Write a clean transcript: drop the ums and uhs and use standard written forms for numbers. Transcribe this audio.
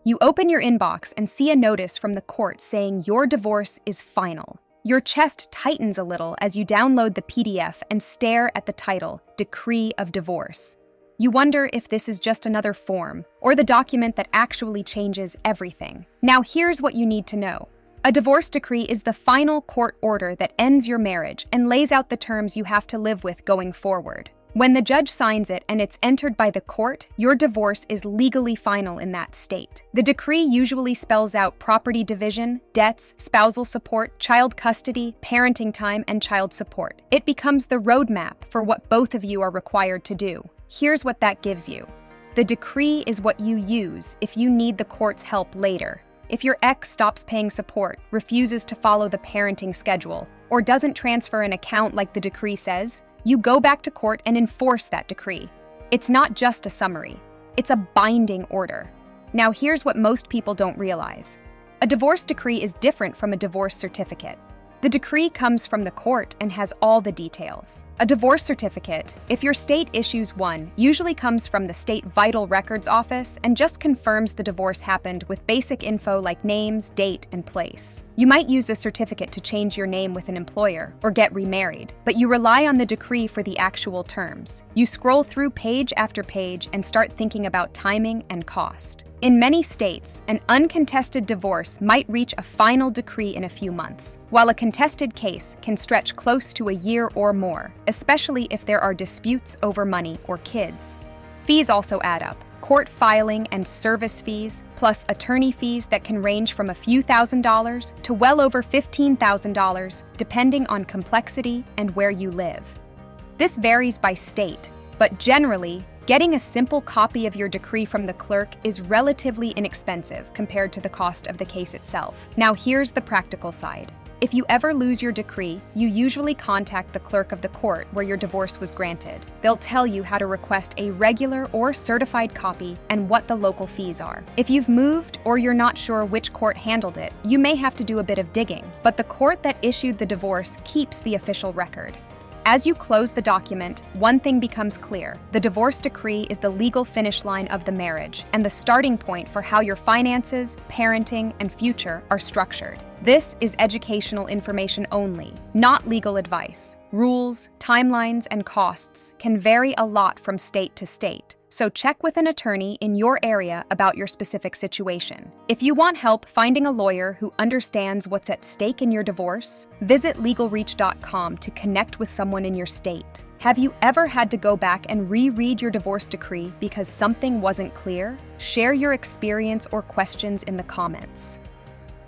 You open your inbox and see a notice from the court saying your divorce is final. Your chest tightens a little as you download the PDF and stare at the title, Decree of Divorce. You wonder if this is just another form, or the document that actually changes everything. Now here's what you need to know. A divorce decree is the final court order that ends your marriage and lays out the terms you have to live with going forward. When the judge signs it and it's entered by the court, your divorce is legally final in that state. The decree usually spells out property division, debts, spousal support, child custody, parenting time, and child support. It becomes the roadmap for what both of you are required to do. Here's what that gives you. The decree is what you use if you need the court's help later. If your ex stops paying support, refuses to follow the parenting schedule, or doesn't transfer an account like the decree says, you go back to court and enforce that decree. It's not just a summary, it's a binding order. Now here's what most people don't realize. A divorce decree is different from a divorce certificate. The decree comes from the court and has all the details. A divorce certificate, if your state issues one, usually comes from the state vital records office and just confirms the divorce happened with basic info like names, date, and place. You might use a certificate to change your name with an employer or get remarried, but you rely on the decree for the actual terms. You scroll through page after page and start thinking about timing and cost. In many states, an uncontested divorce might reach a final decree in a few months, while a contested case can stretch close to a year or more, especially if there are disputes over money or kids. Fees also add up. Court filing and service fees, plus attorney fees that can range from a few $1,000s to well over $15,000, depending on complexity and where you live. This varies by state, but generally, getting a simple copy of your decree from the clerk is relatively inexpensive compared to the cost of the case itself. Now here's the practical side. If you ever lose your decree, you usually contact the clerk of the court where your divorce was granted. They'll tell you how to request a regular or certified copy and what the local fees are. If you've moved or you're not sure which court handled it, you may have to do a bit of digging, but the court that issued the divorce keeps the official record. As you close the document, one thing becomes clear. The divorce decree is the legal finish line of the marriage and the starting point for how your finances, parenting, and future are structured. This is educational information only, not legal advice. Rules, timelines, and costs can vary a lot from state to state, so check with an attorney in your area about your specific situation. If you want help finding a lawyer who understands what's at stake in your divorce, visit LegalReach.com to connect with someone in your state. Have you ever had to go back and reread your divorce decree because something wasn't clear? Share your experience or questions in the comments.